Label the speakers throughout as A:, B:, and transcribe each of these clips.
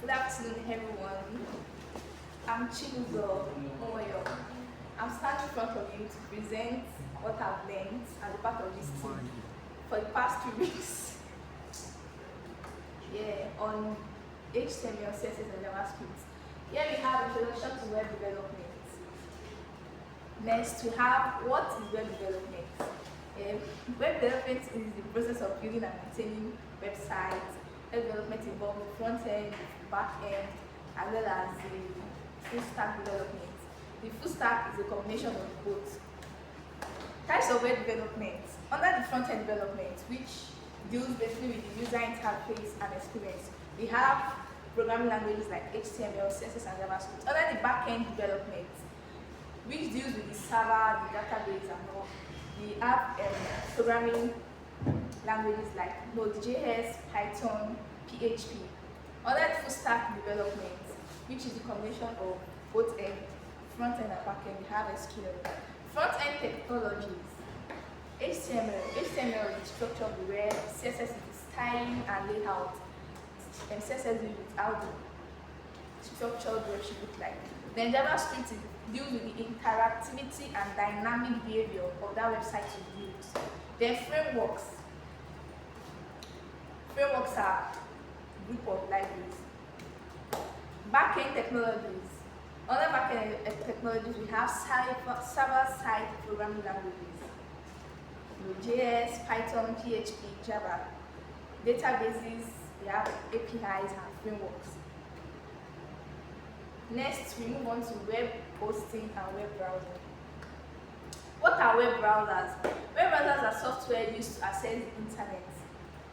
A: Good afternoon, everyone. I'm Chibuzor. I'm standing in front of you to present what I've learned as a part of this team for the past 2 weeks. On HTML, CSS, and JavaScript. Here we have introduction to web development. Next, we have what is web development. Web development is the process of building and maintaining websites. Web development involves the front end, back end, as well as the full stack development. The full stack is a combination of both. Types of web development. Under the front end development, which deals basically with the user interface and experience, we have programming languages like HTML, CSS, and JavaScript. Under the back end development, which deals with the server, the database, and all, we have programming languages like Node.js, Python, PHP. Under the full stack development, which is the combination of both front end and back end, we have SQL. Front end technologies. HTML is the structure of the web, CSS is the styling and layout, and CSS is how the structured web should look like. Then JavaScript deals with the interactivity and dynamic behavior of that website you use. Then frameworks. Frameworks are a group of libraries. Backend technologies. Other backend technologies, we have server-side programming languages, Node.js, Python, PHP, Java. Databases, we have APIs and frameworks. Next, we move on to web hosting and web browsing. What are web browsers? Web browsers are software used to access the internet.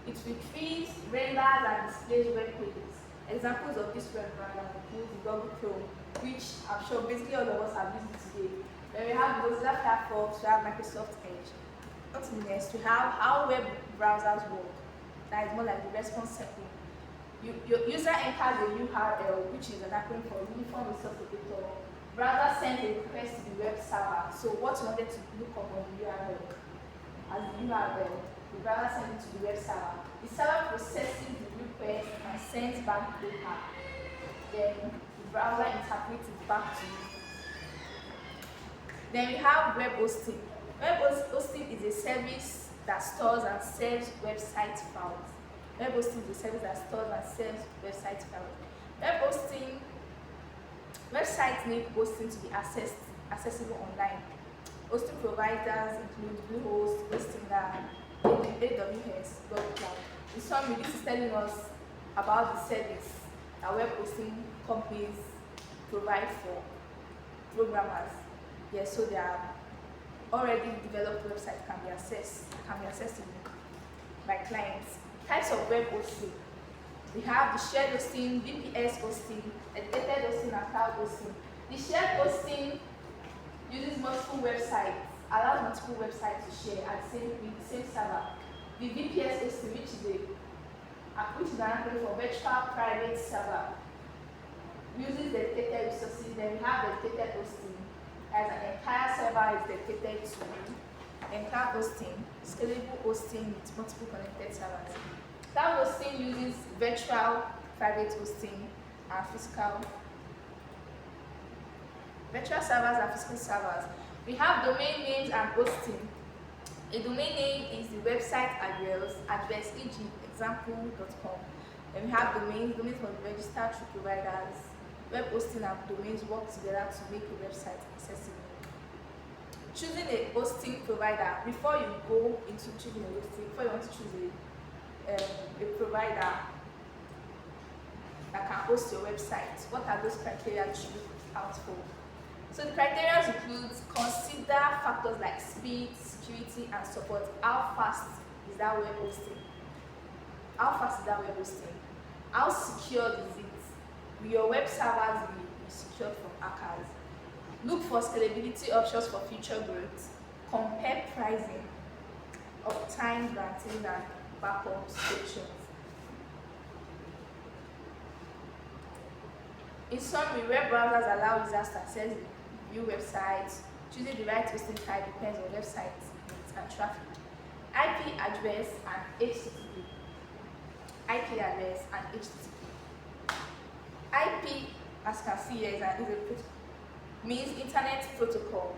A: It retrieves, renders, and displays web pages. Examples of this web browser include the Google Chrome, which I'm sure basically all of us are using today. Then we have Mozilla Firefox, we have Microsoft Edge. Next, we have how web browsers work. That is more like the response setting. Your user enters a URL, which is an acronym for Uniform Resource Locator. Browser sends a request to the web server. So what you wanted to look up on the URL as the URL, the browser sends it to the web server. The server processes the request and sends back the data. Then the browser interprets it back to you. Then we have web hosting. Web hosting is a service that stores and saves website files. Web hosting is a service that stores and saves website files. Web hosting, websites need hosting to be accessible online. Hosting providers include Bluehost, Hostinger, AWS, Google Cloud. In summary, this is telling us about the service that web hosting companies provide for programmers. Yes, so they are already developed websites can be accessed by clients. Types of web hosting. We have the shared hosting, VPS hosting, dedicated hosting, and cloud hosting. The shared hosting uses multiple websites, allows multiple websites to share with the same server. The VPS hosting, which is an acronym for virtual private server, uses dedicated resources. Then we have dedicated hosting, as an entire server is dedicated to cloud hosting, scalable hosting with multiple connected servers. Cloud hosting uses virtual private hosting and physical. Virtual servers and physical servers. We have domain names and hosting. A domain name is the website address, e.g. example.com. Then we have domains must be registered through providers. Web hosting and domains work together to make a website accessible. Choosing a hosting provider. Before you go into choosing a hosting, before you want to choose a provider that can host your website, what are those criteria you should look out for? So the criteria includes consider factors like speed, security, and support. How fast is that web hosting? How secure is it? Will your web servers be secured from hackers? Look for scalability options for future growth. Compare pricing, uptime guarantees, and backup solutions. In summary, web browsers allow users to access view websites. Choosing the right hosting type depends on website needs and traffic. IP address and HTTP. IP, as you can see here, means internet protocol.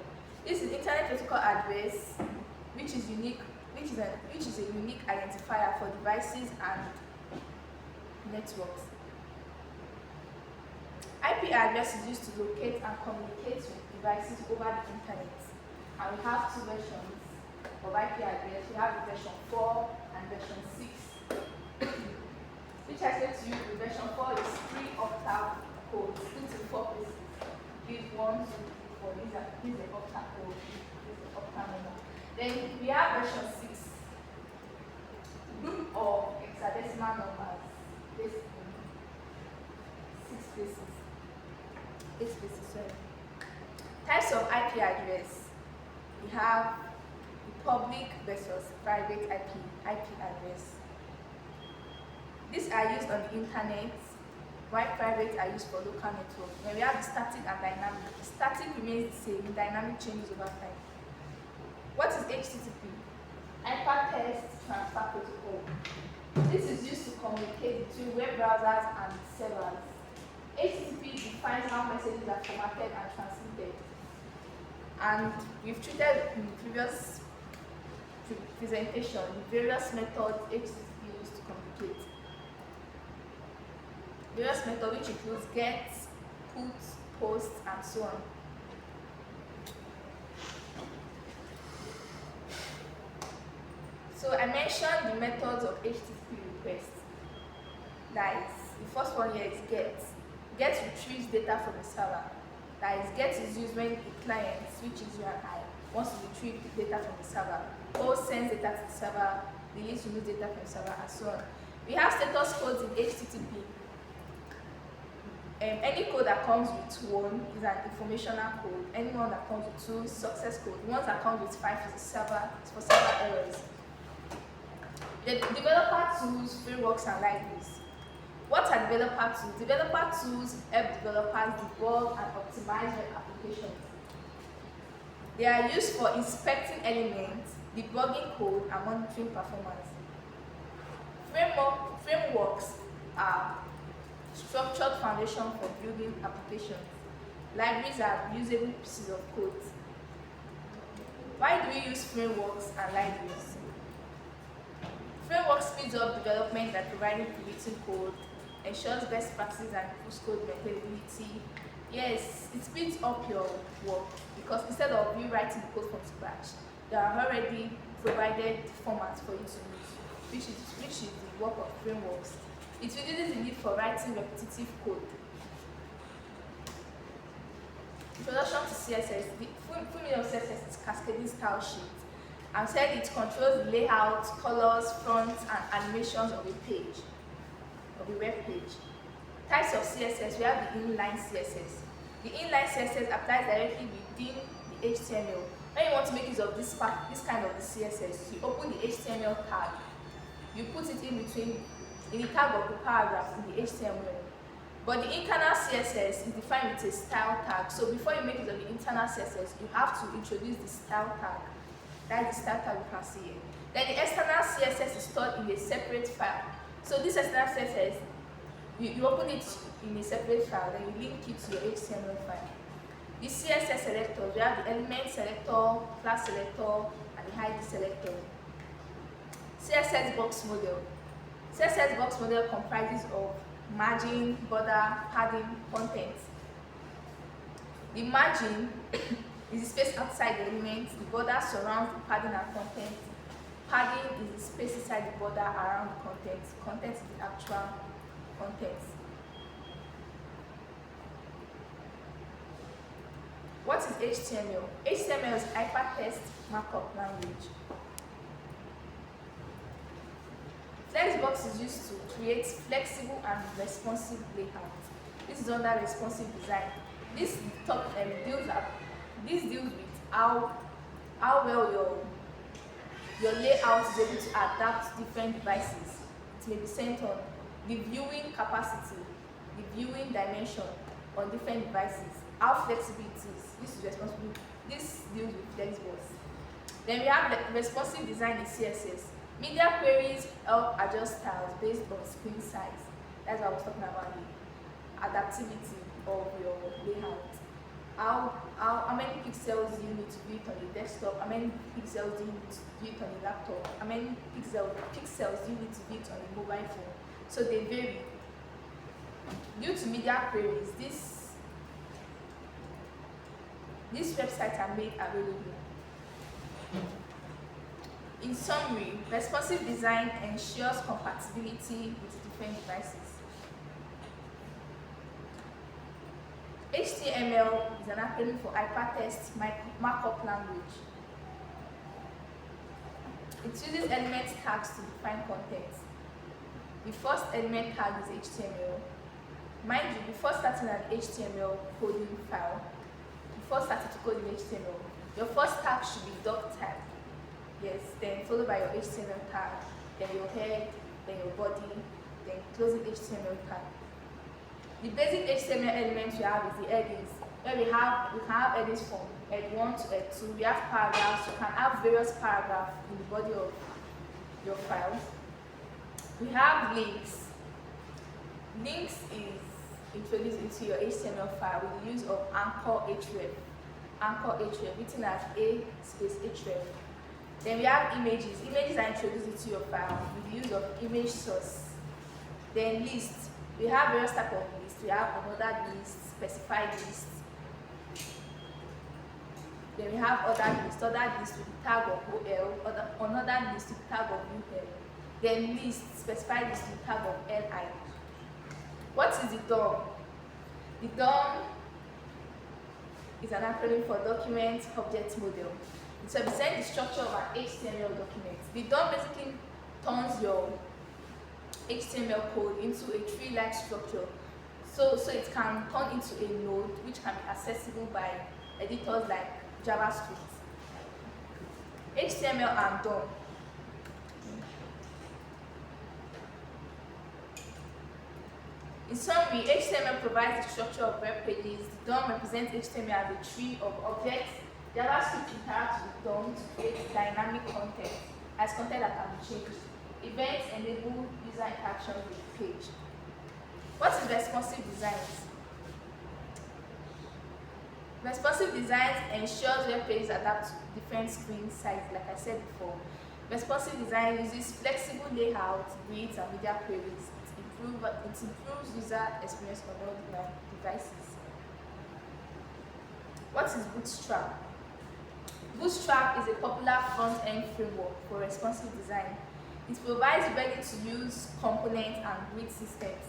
A: This is internet protocol address, which is unique, which is a unique identifier for devices and networks. IP address is used to locate and communicate with devices over the internet. And we have two versions of IP address. We have the version 4 and version 6. Which I said to you, the version 4 is 3 octal codes, 2 to 4 pieces. These 1, 2, 3, 4. These are octal code. This is octal number. Then we have version 6, group of hexadecimal numbers. This 6 places. 8 places, sorry. Types of IP address. We have the public versus private IP address. These are used on the internet, while private are used for local network. Then we have the static and dynamic. The static remains the same, dynamic changes over time. What is HTTP? Hypertext Transfer Protocol. This is used to communicate between web browsers and servers. HTTP defines how messages are formatted and transmitted. And we've treated in the previous presentation the various methods HTTP used to communicate. Various methods which includes get, put, post, and so on. So I mentioned the methods of HTTP request. That is, the first one here is get. Get retrieves data from the server. That is, get is used when a client, which is you and I, wants to retrieve the data from the server. Post sends data to the server, delete removes data from the server, and so on. We have status codes in HTTP. Any code that comes with 1 is an informational code. Any one that comes with 2 is success code. The ones that comes with 5 is for server errors. The developer tools, frameworks, and libraries. What are developer tools? Developer tools help developers debug and optimize their applications. They are used for inspecting elements, debugging code, and monitoring performance. Frameworks are structured foundation for building applications. Libraries are usable pieces of code. Why do we use frameworks and libraries? Framework speeds up development by providing pre-written code, ensures best practices and improves code maintainability. Yes, it speeds up your work because instead of you writing the code from scratch, there are already provided formats for you to use, which is the work of frameworks. It reduces the need for writing repetitive code. Introduction to CSS. The full meaning of CSS is cascading style sheet. And said it controls the layout, colors, fonts, and animations of a page, of a web page. Types of CSS, we have the inline CSS. The inline CSS applies directly within the HTML. When you want to make use of this kind of the CSS, you open the HTML tag, you put it in between, in the tag of the paragraph in the HTML. But the internal CSS is defined with a style tag. So before you make use of the internal CSS, you have to introduce the style tag. That is the style tag you can see here. Then the external CSS is stored in a separate file. So this external CSS, you open it in a separate file, then you link it to your HTML file. The CSS selectors, we have the element selector, class selector, and the ID selector. CSS box model. CSS box model comprises of margin, border, padding, content. The margin is the space outside the element, the border surrounds the padding and content. Padding is the space inside the border around the content. Content is the actual content. What is HTML? HTML is hypertext markup language. Flexbox is used to create flexible and responsive layout. This is under responsive design. This deals with how well your layout is able to adapt to different devices. It may be sent on the viewing capacity, the viewing dimension on different devices, how flexible it is. This is responsible. This deals with Flexbox. Then we have the responsive design in CSS. Media queries help adjust styles based on screen size. That's what I was talking about here. adaptivity of your layout. How many pixels do you need to view it on a desktop? How many pixels do you need to view it on a laptop? How many pixels do you need to view it on a mobile phone? So they vary. Due to media queries, these websites are made available. In summary, responsive design ensures compatibility with different devices. HTML is an acronym for Hypertext Markup Language. It uses element tags to define content. The first element tag is HTML. Mind you, before starting an HTML coding file, before starting to code in HTML, your first tag should be doc tag. Yes, then followed by your HTML tag, then your head, then your body, then closing HTML tag. The basic HTML elements we have is the headings, where we can have headings from head 1 to head 2. We have paragraphs. You can have various paragraphs in the body of your files. We have links. Links is introduced into your HTML file with the use of anchor href. Anchor href, written as a space href. Then we have images. Images are introduced into your file with the use of image source. Then lists. We have various types of lists. We have unordered lists, specified lists. Then we have ordered lists. Ordered lists with the tag of OL, unordered lists with the tag of UL. Then lists, specified lists with the tag of LI. What is the DOM? The DOM is an acronym for Document Object Model. It represents the structure of an HTML document. The DOM basically turns your HTML code into a tree-like structure, so it can turn into a node which can be accessible by editors like JavaScript. HTML and DOM. In summary, HTML provides the structure of web pages. The DOM represents HTML as a tree of objects. JavaScript interacts with DOM to create dynamic content, as content that can be changed. Events enable user interaction with the page. What is responsive designs? Responsive designs ensures web pages adapt to different screen sizes, like I said before. Responsive design uses flexible layout, grids, and media queries. It improves user experience on all devices. What is Bootstrap? Bootstrap is a popular front-end framework for responsive design. It provides ready-to-use components and grid systems.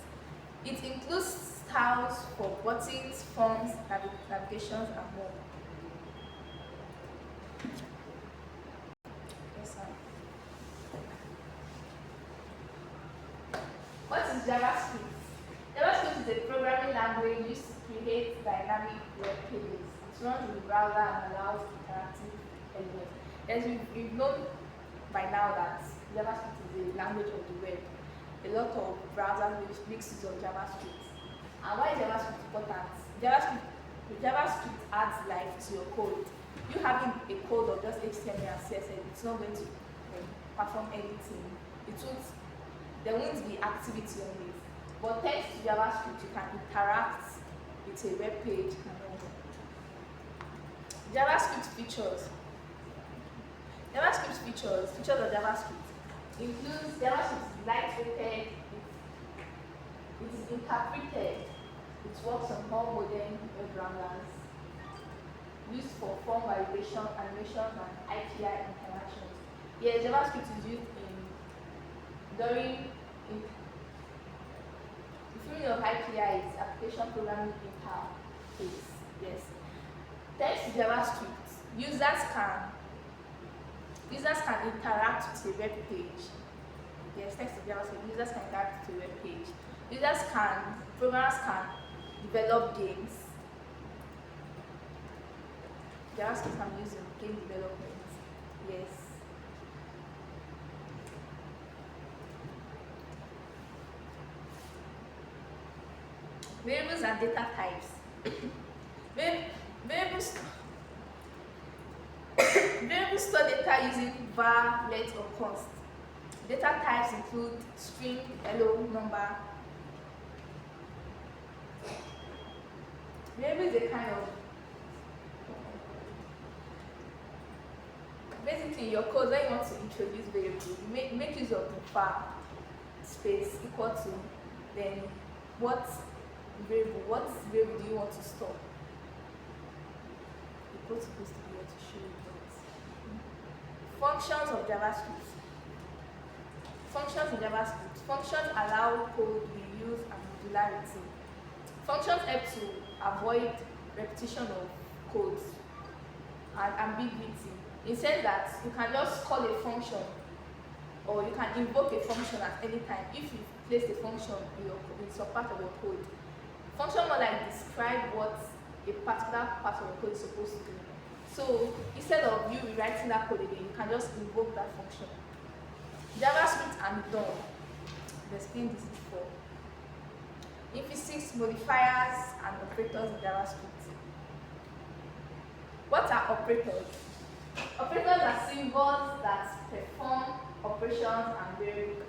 A: It includes styles for buttons, forms, navigations, and more. Yes, sir. What is JavaScript? JavaScript is a programming language used to create dynamic web pages. It runs in the browser and allows interactive elements. As we've known by now that JavaScript is a language of the web. A lot of browsers make use of JavaScript. And why is JavaScript important? JavaScript adds life to your code. You having a code of just HTML and CSS, it's not going to perform anything. There won't be activity on it. But thanks to JavaScript, you can interact with a web page and all. JavaScript features. Features of JavaScript includes JavaScript is lightweighted, it is interpreted, it works on all modern web browsers, used for form validation, animations, and API interactions. Yes, JavaScript is used during the meaning of API is application programming interface. Yes. Thanks to JavaScript, users can interact with a web page. Yes, thanks to JavaScript, users can interact with a web page. Programmers can develop games. JavaScript can be used in game development. Yes. Variables and data types. Variables store data using var, let, or const. Data types include string, hello, number. Variable is a kind of, basically in your code when you want to introduce variable, you make use of the var space equal to, then what variable do you want to store? The code supposed to be able to show you that. Functions of JavaScript. Functions in JavaScript. Functions allow code reuse and modularity. Functions help to avoid repetition of codes and ambiguity. In the sense that you can just call a function or you can invoke a function at any time if you place a function in some part of your code. Function more like describe what a particular part of your code is supposed to do. So instead of you rewriting that code again, you can just invoke that function. JavaScript and DOM. I've explained this before. Infixes, modifiers, and operators in JavaScript. What are operators? Operators are symbols that perform operations and variables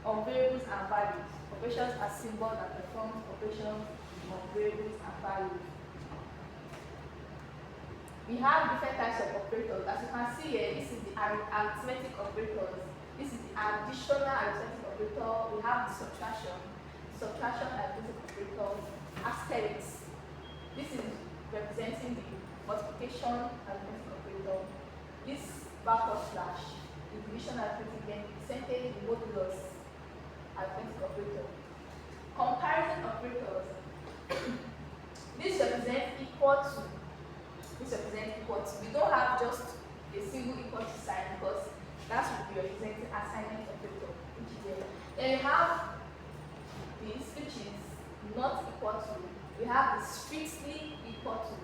A: on variables and values. Operations are symbols that perform operations on variables and values. We have different types of operators. As you can see here, this is the arithmetic operators. This is the additional arithmetic operator. We have the subtraction arithmetic operators, asterisks. This is representing the multiplication arithmetic operator. This backward slash, the division arithmetic, then percentage, the modulus arithmetic operator. Comparison operators. This represents equal to. We don't have just a single equal to sign because that would be representing assignment operator, which is there. Then we have this, which is not equal to. We have the strictly equal to.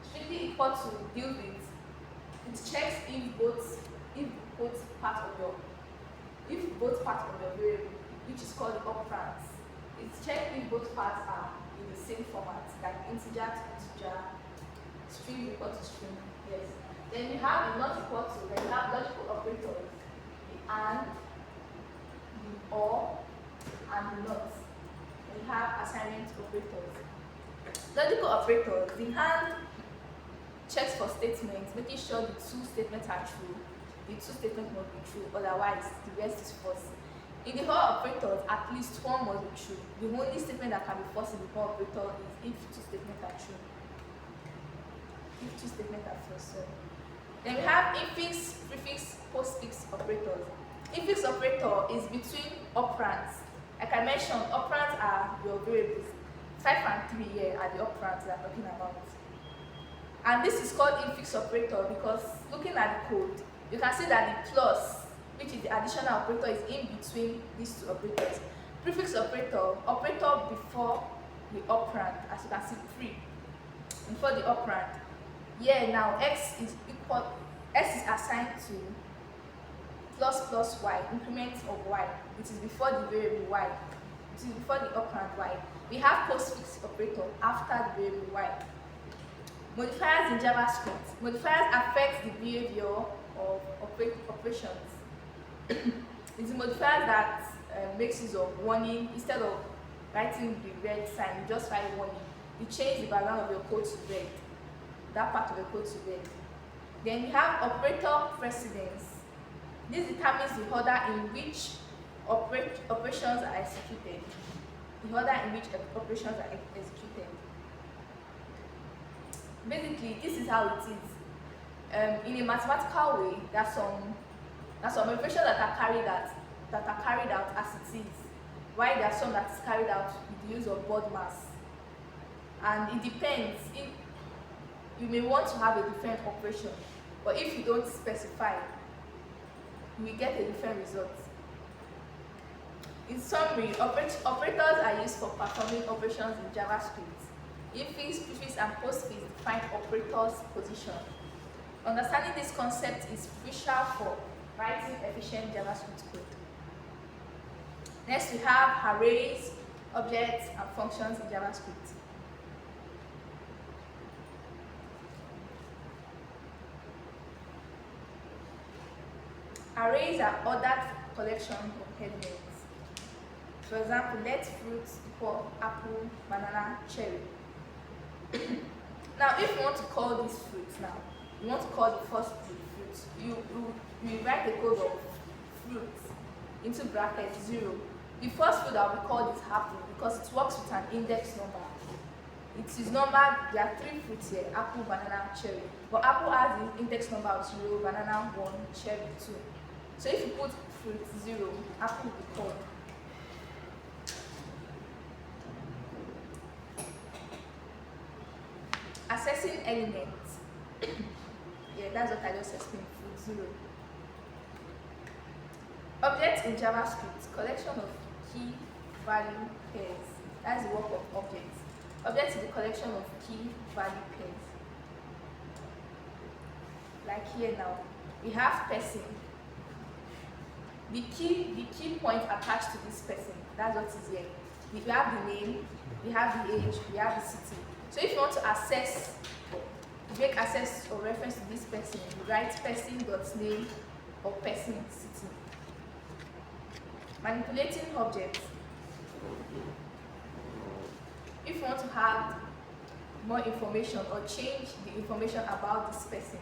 A: Strictly equal to deals with, it checks if both parts of your variable, which is called the operands, it checks if both parts are in the same format, like integer to integer, string equal to string. Yes. Then you have the not equal to, then you have logical operators, the and, the or, and the not. Then you have assignment operators. Logical operators, the and checks for statements, making sure the two statements are true. The two statements must be true, otherwise the rest is false. In the whole operators, at least one must be true. The only statement that can be false in the whole operator is if two statements are true. If two statements are false, sorry. Then we have infix, prefix, postfix operators. Infix operator is between operands. Like I mentioned, operands are your variables. 5 and 3 here are the operands we are talking about. And this is called infix operator because looking at the code, you can see that the plus, which is the additional operator, is in between these two operators. Prefix operator before the operand, as you can see, before the operand. Here now x is assigned to plus y, increment of y, which is before the variable y, which is before the operand y. We have postfix operator after the variable y. Modifiers in JavaScript. Modifiers affect the behavior of operations. It's a modifier that makes use of warning. Instead of writing the red sign, you just write warning. You change the background of your code to red. That part of the code to red. Then you have operator precedence. This determines the order in which operations are executed. The order in which operations are executed. Basically, this is how it is. In a mathematical way, there are some operations that are carried out as it is, while there are some that is carried out with the use of board mass. And it depends. If you may want to have a different operation, but if you don't specify, you will get a different result. In summary, operators are used for performing operations in JavaScript. Infix, prefix, and postfix define operators' position. Understanding this concept is crucial for writing efficient JavaScript code. Next, we have arrays, objects, and functions in JavaScript. Arrays are ordered collection of elements. For example, let fruits equal apple, banana, cherry. Now, if you want to call this fruit now, you want to call the first fruit, you write the code of fruit into bracket 0. The first fruit that will be called is apple because it works with an index number. It is numbered, there are 3 fruits here, apple, banana, cherry. But apple has the index number of 0, banana 1, cherry 2. So if you put fruit 0, apple will be called. Accessing elements. Yeah, that's what I just explained, fruit 0. Objects in JavaScript, collection of key value pairs. That's the work of objects. Objects is the collection of key value pairs. Like here now, we have person. The key point attached to this person, that's what is here. We have the name, we have the age, we have the city. So if you want to make access or reference to this person, you write person.name or person city. Manipulating objects. If you want to add more information or change the information about this person,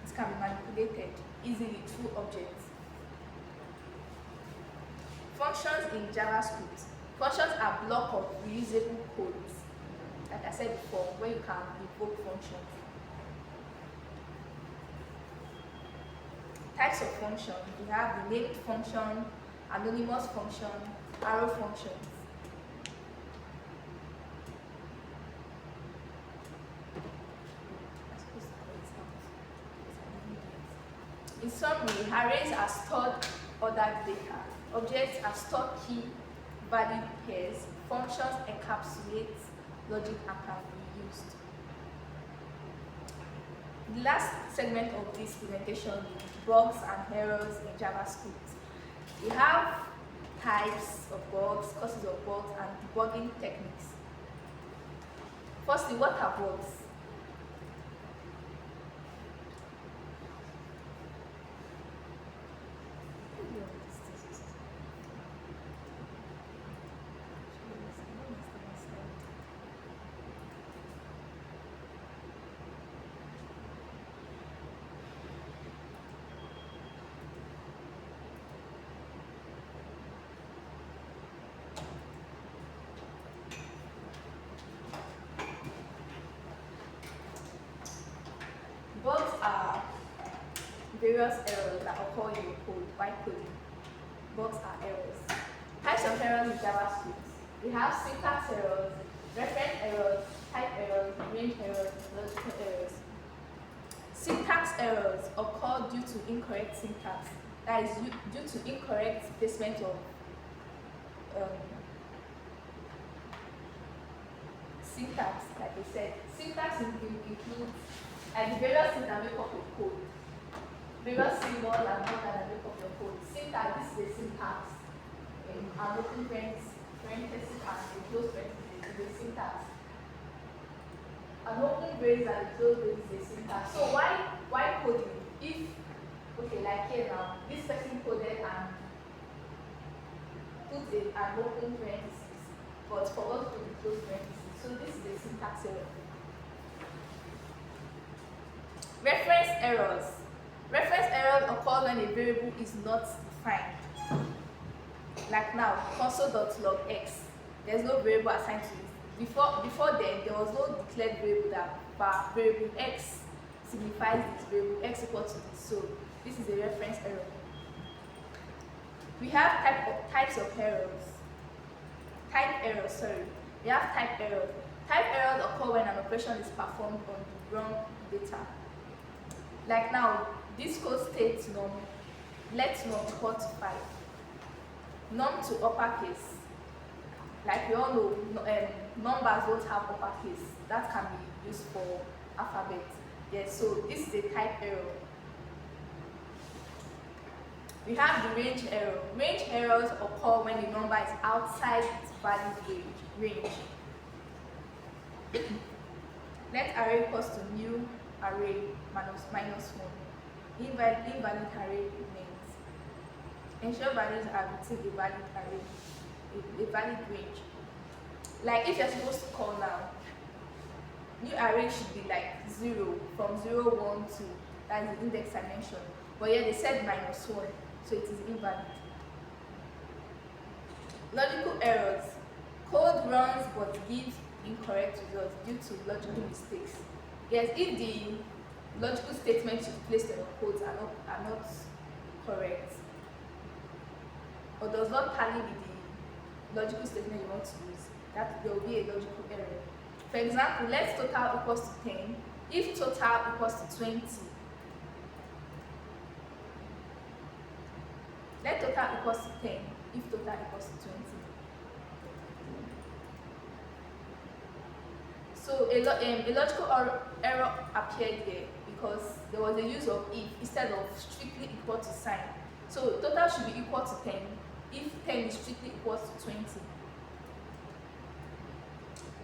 A: it can be manipulated easily through objects. Functions in JavaScript. Functions are block of reusable codes. Like I said before, where you can invoke functions. Types of function. We have the named function, anonymous function, arrow functions. In summary, arrays are stored ordered data. Objects are stored key value pairs. Functions encapsulate logic and can be used. The last segment of this presentation is bugs and errors in JavaScript. We have types of bugs, causes of bugs, and debugging techniques. Firstly, what are bugs? Bugs are various errors that occur in your code while coding. Bugs are errors. Types of errors in JavaScript. We have syntax errors, reference errors, type errors, range errors, logical errors. Syntax errors occur due to incorrect syntax. That is due to incorrect placement of syntax, like I said. Syntax includes the various things that make up your code. Various symbols and all that make up your code. Syntax, this is the syntax. An open parenthesis and a closed parenthesis is the syntax. An open brace and a closed brace is the syntax. So why coding? If, okay, like here now, this person coded and put an open parenthesis, but forgot to put the closed parenthesis. So this is the syntax error. Reference errors. Reference errors occur when a variable is not defined. Like now, console.logx. There's no variable assigned to it. Before then, there was no declared variable that variable x signifies this variable x equals to this. So this is a reference error. We have types of errors. We have type errors. Type errors occur when an operation is performed on the wrong data. Like now, this code states num, let num equal to 5. Num to uppercase. Like we all know, numbers don't have uppercase. That can be used for alphabet. Yes, so this is a type error. We have the range error. Range errors occur when the number is outside its valid range. Let array equals to new array minus -1. Invalid array remains. Ensure values are within a valid array, a valid range. Like if you're supposed to call now, new array should be like 0 from 0, 1, 2. That is the index I mentioned. But here they said -1, so it is invalid. Logical errors. Code runs but gives incorrect results due to logical mistakes. Yes, if the logical statements you've placed in your codes are not correct, or does not tally with the logical statement you want to use, that there will be a logical error. For example, let total equals to 10 if total equals to 20. Let total equals to 10 if total equals to 20. So a logical error appeared here because there was a use of if instead of strictly equal to sign. So total should be equal to 10 if 10 is strictly equal to 20.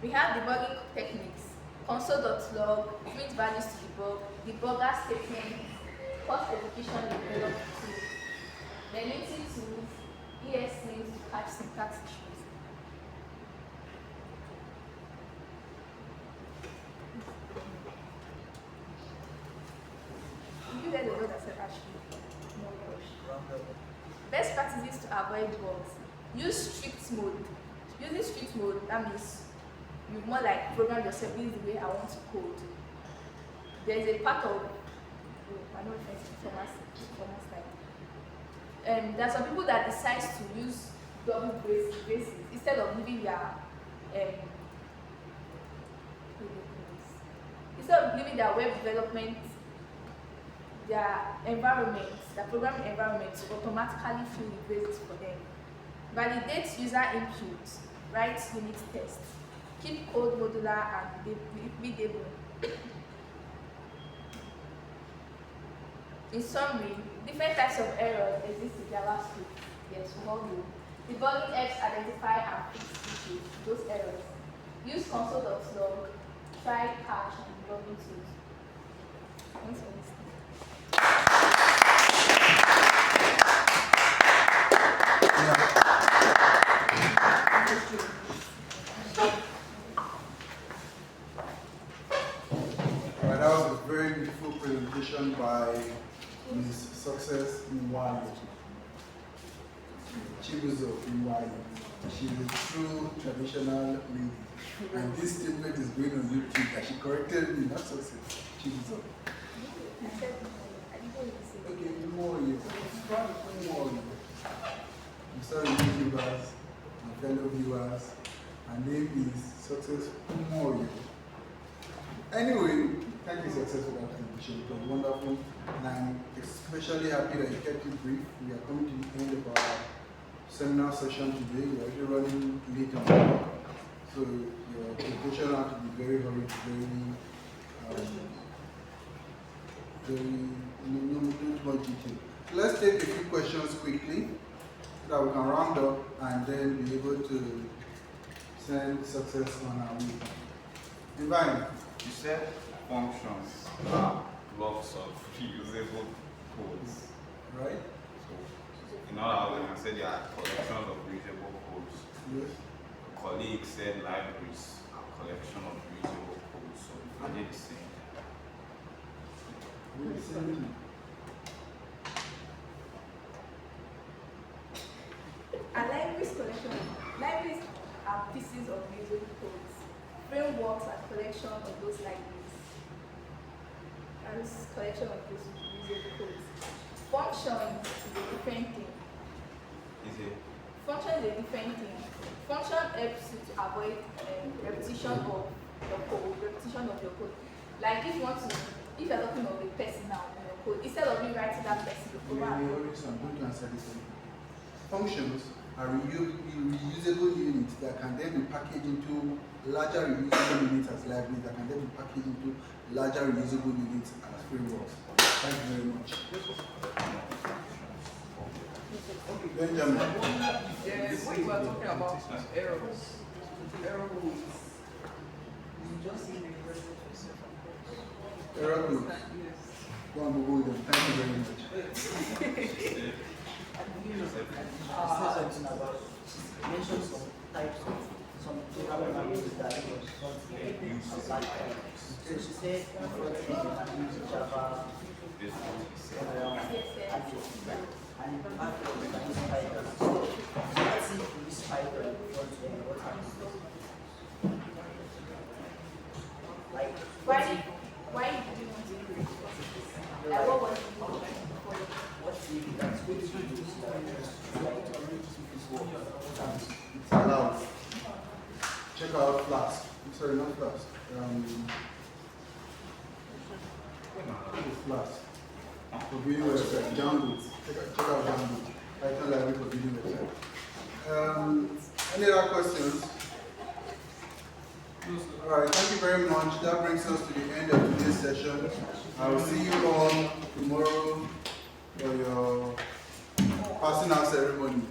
A: We have debugging techniques. Console.log, print values to debug, debugger statement, cost execution develop tool, Benelli tools, ESLinks to catch syntax issues. You guys know that said actually. No rush. Best practices to avoid bugs. Use strict mode. Using strict mode, that means you more like program yourself. This is the way I want to code. There's a part of I don't know if it's formal style. There are some people that decide to use double braces instead of leaving their web development, their environment, their programming environment to automatically fill the braces for them. Validate user input, write unit tests, keep code modular and readable. In summary, different types of errors exist in JavaScript. Yes, we all know. Debugging helps identify and fix issues, those errors. Use console.log, try, catch, and debugging tools. Thanks for listening.
B: Alright, that was a very beautiful presentation by Ms. Success Nwale. Chibuzor Nwale. She's a true traditional lady. And this statement is going on YouTube that she corrected me, not Success. Chibuzor. Okay, more you. More you. I'm sorry, YouTubers, my fellow viewers. Her name is Success More you. Anyway, thank you, Success, for that presentation. It was wonderful, and I'm especially happy that you kept it brief. We are coming to the end of our seminar session today. We're actually running late on the clock, so your presentation had to be very hurried, not too much detail. So let's take a few questions quickly so that we can round up and then be able to send Success on our way. Divine.
C: You said functions are blocks of reusable codes.
B: Right?
C: So, in other words, I said there are collections of reusable codes.
B: Yes.
C: A colleague said libraries are collection of reusable codes. So, are they the same?
B: We're the same thing.
A: Libraries are pieces of reusable codes. Frameworks are collection of those libraries. And this collection of those reusable codes. Functions is a different thing.
C: Is it?
A: Function is a different thing. Function helps you to avoid repetition of your code. Like if you're talking of a person now in your code, instead of you writing that person, you program.
B: I'm going to answer this one. Functions are reusable units that can then be packaged into larger reusable units as libraries that can then be packaged into larger reusable units as frameworks. Thank you very much. Okay, Benjamin.
D: When you are talking about errors, error codes, you just need a
B: Error codes.
D: Yes.
B: Go on Google them. Thank you very much.
E: Say something about mention some types of some programming languages that use front end and back end. So she said front end you can use Java,
C: This one he said.
E: and in back end you can use Python. So let's see if you use Python in front end, what happens? Like,
A: Why did you want to do it? Like, what was the motivation for it?
E: what if that's what you use
B: It's allowed. Check out Flask. Sorry, not Flask. Flask. For video website, Django. Check out Django. Python library for video website. Any other questions? Alright, thank you very much. That brings us to the end of today's session. I will see you all tomorrow for your passing out ceremony.